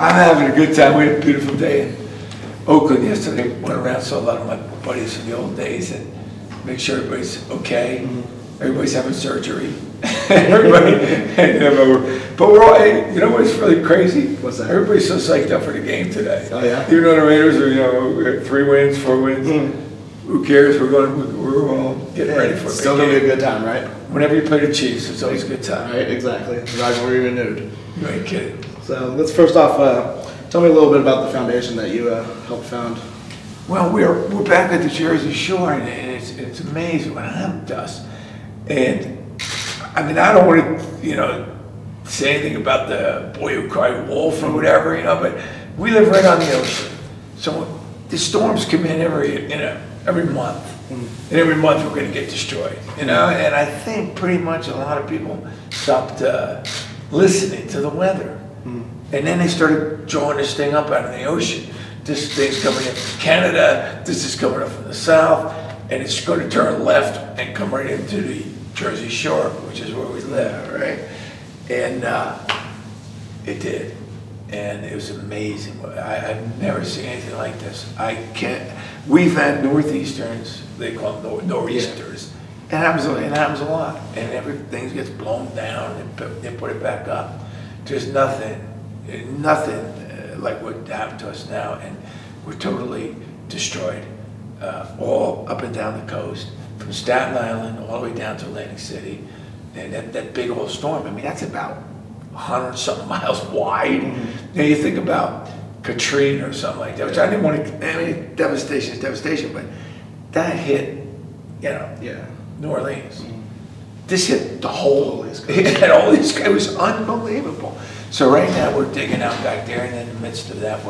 I'm having a good time. We had a beautiful day in Oakland yesterday. Went around, saw a lot of my buddies from the old days, and make sure everybody's okay. Everybody's having surgery. Everybody, but we're all. Hey, you know what's really crazy? What's that? Everybody's so psyched up for the game today. Oh yeah. Even though the Raiders are, we had 3 wins, 4 wins. Who cares? We're all getting ready for it. Still gonna be a good time, right? Whenever you play the Chiefs, it's always a good time. Right, exactly. The rivalry renewed. You ain't kidding. So let's first off tell me a little bit about the foundation that you helped found. Well, we're back at the Jersey Shore, and it's amazing what happened to us. And I mean, I don't want to say anything about the boy who cried wolf or whatever, but we live right on the ocean, so the storms come in every month, and every month we're going to get destroyed, And I think pretty much a lot of people stopped listening to the weather. And then they started drawing this thing up out of the ocean. This thing's coming in from Canada, this is coming up from the south, and it's going to turn left and come right into the Jersey Shore, which is where we live, right? And it did. And it was amazing. I've never seen anything like this. We've had northeasterns, they call them nor'easters. It happens a lot. And everything gets blown down and they put it back up. There's nothing like what happened to us now, and we're totally destroyed, all up and down the coast, from Staten Island all the way down to Atlantic City, and that big old storm. I mean, that's about 100-something miles wide. Now you think about Katrina or something like that, which I didn't want to. I mean, devastation is devastation, but that hit, New Orleans. This hit the whole. It was unbelievable. So right now we're digging out back there, and in the midst of that,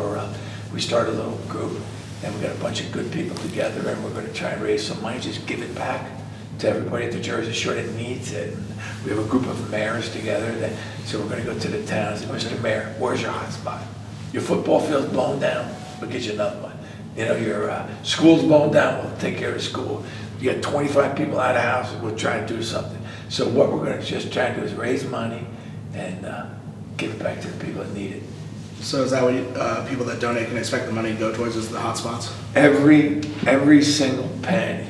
we started a little group, and we got a bunch of good people together, and we're going to try and raise some money, just give it back to everybody at the Jersey Shore that needs it. And we have a group of mayors together, so we're going to go to the towns and Mr. Mayor, where's your hot spot? Your football field's blown down, we'll get you another one. Your school's blown down, we'll take care of the school. You got 25 people out of the house, we'll try and do something. So what we're going to just try and do is raise money and give it back to the people that need it. So is that what people that donate can expect the money to go towards, is the hot spots? Every single penny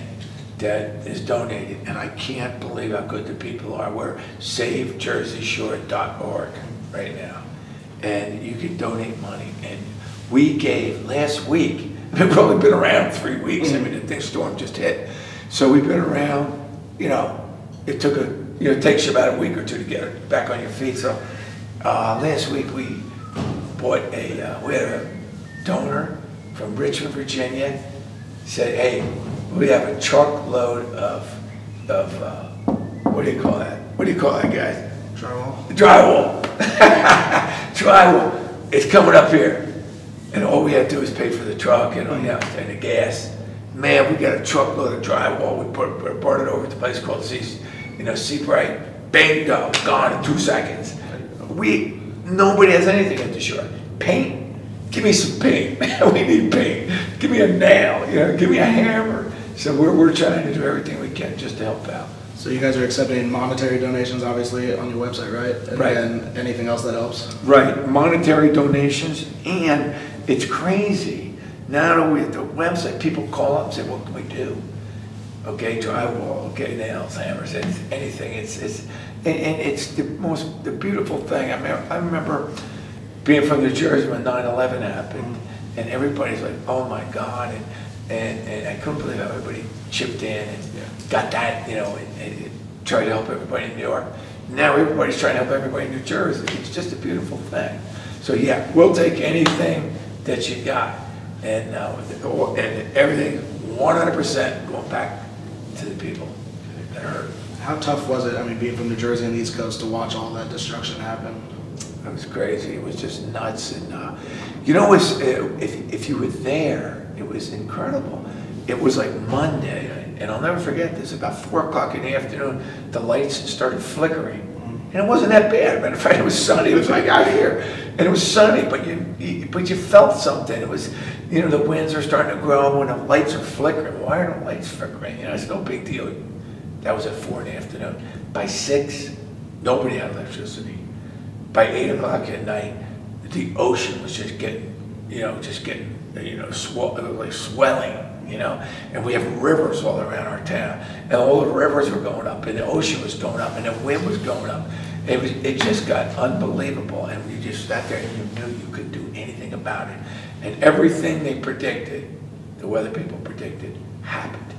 that is donated, and I can't believe how good the people are. We're SaveJerseyShore.org right now, and you can donate money. And we gave last week. We've only been around 3 weeks. I mean, the storm just hit, so we've been around. It took it takes you about a week or two to get back on your feet. So last week we bought we had a donor from Richmond, Virginia, said, hey, we have a truckload of what do you call that? What do you call that, guys? Drywall. Drywall. It's coming up here, and all we had to do is pay for the truck and the gas. Man, we got a truckload of drywall. We brought it over to a place called Seabright. Bingo, gone in 2 seconds. Nobody has anything at the shore. Paint? Give me some paint. We need paint. Give me a nail. Give me a hammer. So we're trying to do everything we can just to help out. So you guys are accepting monetary donations, obviously, on your website, right? And right. then anything else that helps? Right. Monetary donations, and it's crazy. Now that we're at the website, people call up and say, what can we do? Okay, drywall, okay, nails, hammers, anything. It's the beautiful thing. I remember being from New Jersey when 9/11 happened, and everybody's like, oh my God, and I couldn't believe how everybody chipped in and got that, and tried to help everybody in New York. Now everybody's trying to help everybody in New Jersey. It's just a beautiful thing. So yeah, we'll take anything that you got, and everything 100% going back to the people that are hurt. How tough was it, being from New Jersey and the East Coast, to watch all that destruction happen? It was crazy. It was just nuts. And if you were there, it was incredible. It was like Monday, and I'll never forget this. About 4 o'clock in the afternoon, the lights started flickering, and it wasn't that bad. Matter of fact, it was sunny. It was like out here, and it was sunny, but you felt something. It was, the winds are starting to grow, and the lights are flickering. Why are the lights flickering? It's no big deal. That was at 4 in the afternoon. By 6, nobody had electricity. By 8 o'clock at night, the ocean was just getting, swelling, and we have rivers all around our town, and all the rivers were going up, and the ocean was going up, and the wind was going up. It just got unbelievable, and we just sat there and you knew you couldn't do anything about it. And everything they predicted, the weather people predicted, happened.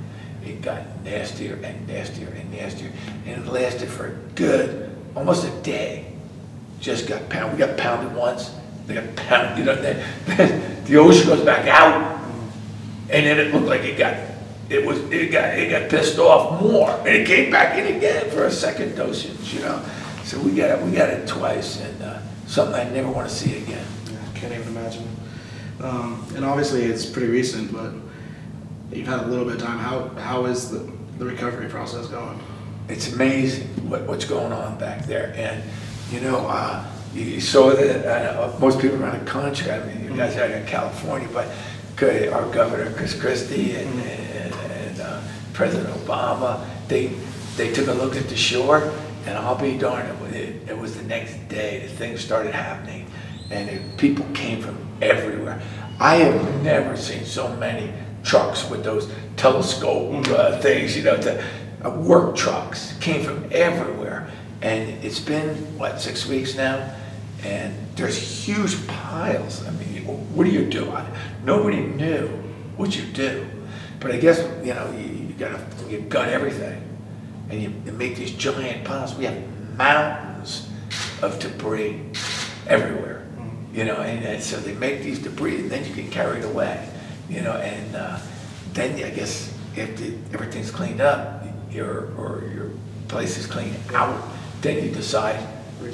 It got nastier and nastier and nastier, and it lasted for a good, almost a day. Just got pounded. We got pounded once. They got pounded. Then the ocean goes back out, and then it looked like it got pissed off more, and it came back in again for a second dosage. So we got it twice, and something I never want to see again. Yeah, I can't even imagine. And obviously it's pretty recent, but you've had a little bit of time. How is the recovery process going? It's amazing what's going on back there, and you saw that most people around the country. I mean, you guys out in California, but our governor Chris Christie and President Obama, they took a look at the shore, and I'll be darned, it was the next day that things started happening, and people came from everywhere. I have never seen so many trucks with those telescope things, work trucks came from everywhere. And it's been, 6 weeks now? And there's huge piles. I mean, what do you do? Nobody knew what you do. But I guess, you gut everything. And you make these giant piles. We have mountains of debris everywhere. And so they make these debris, and then you can carry it away. And then I guess after everything's cleaned up, your place is cleaned out, then you decide,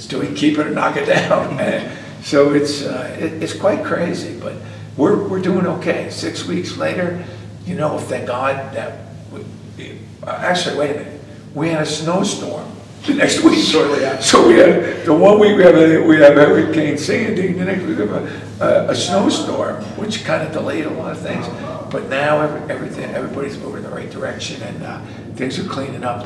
do we keep it or knock it down? And so it's quite crazy, but we're doing okay. 6 weeks later, thank God that actually, wait a minute, we had a snowstorm the next week. Shortly after. So we had the 1 week we have Hurricane Sandy, the next week we have a snowstorm, which kind of delayed a lot of things. But now everybody's moving in the right direction, and things are cleaning up.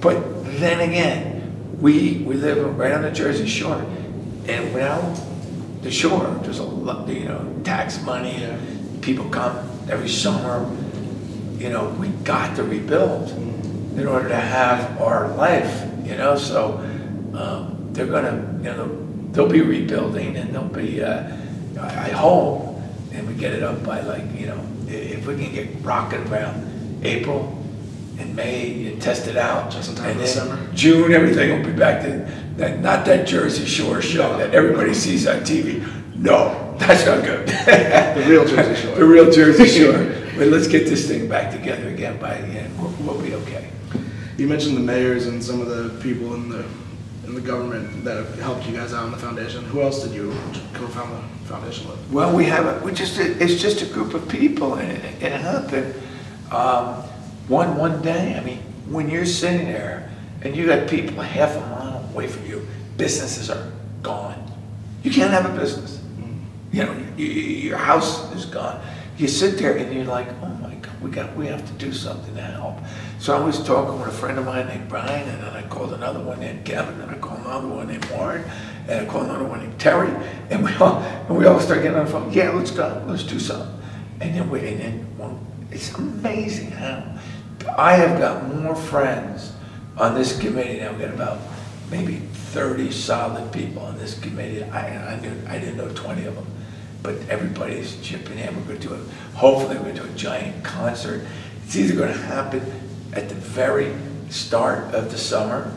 But then again, we live right on the Jersey Shore, and without the shore, there's a lot, tax money. People come every summer. We got to rebuild in order to have our life. So they're gonna, they'll be rebuilding, and they'll be, I hope, and we get it up by if we can get rocking around April and May, you test it out, just in time and for the summer. June, everything will be back to that. Not that Jersey Shore show that everybody sees on TV. No, that's not good. The real Jersey Shore. The real Jersey Shore. But let's get this thing back together again by the end. We'll be okay. You mentioned the mayors and some of the people in the government that have helped you guys out in the foundation. Who else did you co-found the foundation with? Well, it's just a group of people, and it happened one day. I mean, when you're sitting there and you got people half a mile away from you, businesses are gone. You can't have a business. Your house is gone. You sit there and you're like, oh my God, we have to do something to help. So I was talking with a friend of mine named Brian, and then I called another one named Kevin, and I called another one named Warren, and I called another one named Terry, and we all started getting on the phone. Yeah, let's go, let's do something. And then it's amazing how I have got more friends on this committee now. We've got about maybe 30 solid people on this committee. I didn't know 20 of them. But everybody's chipping in. We're going to do hopefully we're going to do a giant concert. It's either going to happen at the very start of the summer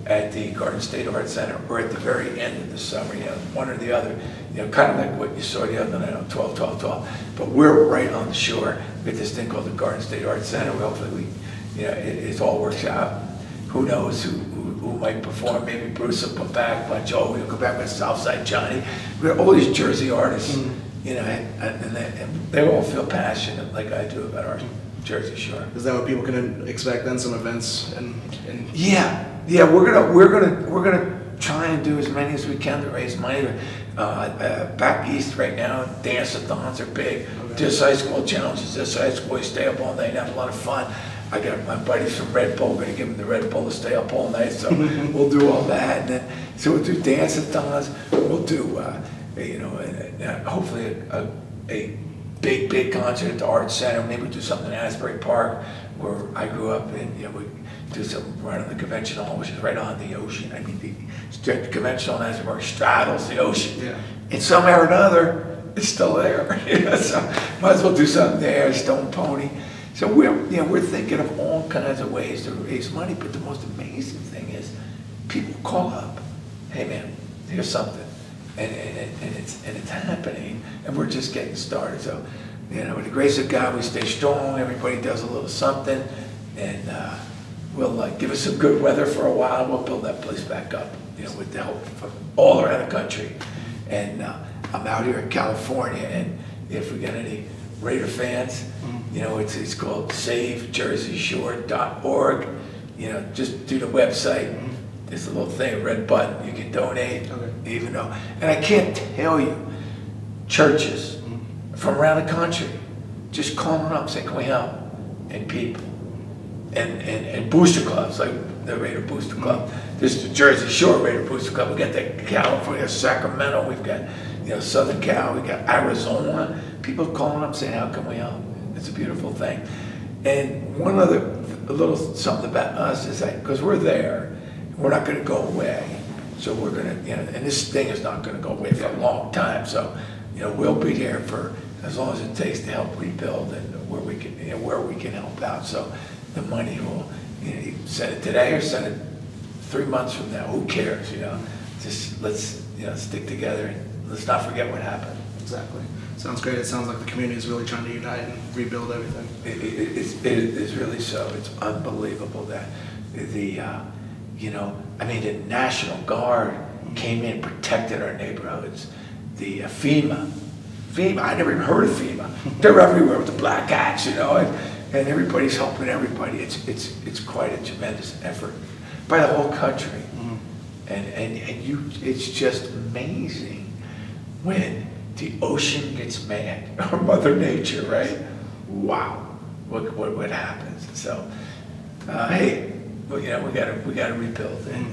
at the Garden State Arts Center, or at the very end of the summer, one or the other, kind of like what you saw the other night on 12-12-12. But we're right on the shore with this thing called the Garden State Arts Center. Hopefully it all works out. Who knows who might perform? Maybe Bruce will come back, but Joe will come back with Southside Johnny. We have all these Jersey artists, and they all feel passionate like I do about our Jersey Shore. Is that what people can expect then? Some events and Yeah, we're gonna try and do as many as we can to raise money. Back east right now, dance-a-thons are big. Okay. This high school challenges. This high school, we stay up all night and have a lot of fun. I got my buddies from Red Bull, going to give them the Red Bull to stay up all night, so we'll do all that. And then, so we'll do dance-a-thons. We'll do you know, and hopefully a big concert at the Arts Center. Maybe do something in Asbury Park, where I grew up, and you know, we do something right on the convention hall, which is right on the ocean. I mean, the convention hall in Asbury Park straddles the ocean. Yeah. And somehow or another, it's still there. You know, so might as well do something there. Stone Pony. So we're thinking of all kinds of ways to raise money. But the most amazing thing is, people call up, "Hey man, here's something," and it's happening, and we're just getting started. So, you know, with the grace of God, we stay strong. Everybody does a little something, and we'll give us some good weather for a while. We'll build that place back up, you know, with the help from all around the country. And I'm out here in California, and if we got any Raider fans, you know, it's called SaveJerseyShore.org. You know, just do the website. There's a little thing, a red button. You can donate, even though. And I can't tell you, churches from around the country just calling up saying, "Can we help?" And people, and booster clubs like the Raider Booster Club. There's the Jersey Shore Raider Booster Club. We got the California, Sacramento. We've got, you know, Southern Cal. We got Arizona. People calling up saying, "How can we help?" It's a beautiful thing. And one other little something about us is that because we're there, we're not going to go away. So we're going to, you know, and this thing is not going to go away for a long time. So, you know, we'll be here for as long as it takes to help rebuild and where we can, you know, where we can help out. So the money will, you know, you send it today or send it 3 months from now. Who cares? You know, just let's, you know, stick together and let's not forget what happened. Exactly. Sounds great. It sounds like the community is really trying to unite and rebuild everything. It is really so. It's unbelievable that you know, I mean, the National Guard came in, protected our neighborhoods. The FEMA, I never even heard of FEMA. They're everywhere with the black hats, you know, and everybody's helping everybody. It's quite a tremendous effort by the whole country, and it's just amazing when the ocean gets mad, or Mother Nature, right? Wow, what happens? So, hey. Well, you know, we gotta rebuild, and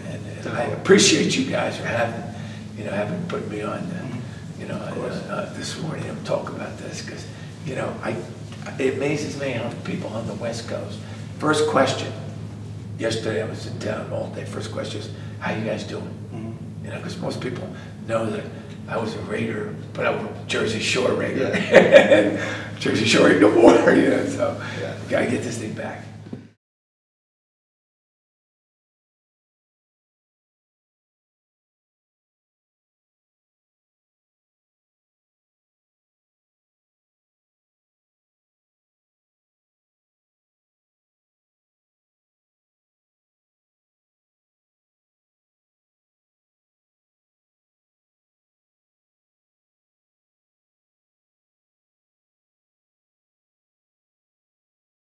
I appreciate you guys for having put me on, you know, this morning and talk about this, because, you know, it amazes me how the people on the West Coast. First question, yesterday I was in town all day. First question is, "How you guys doing?" You know, because most people know that I was a Raider, but I was a Jersey Shore Raider, and Jersey Shore ain't no more, you know. So, gotta get this thing back.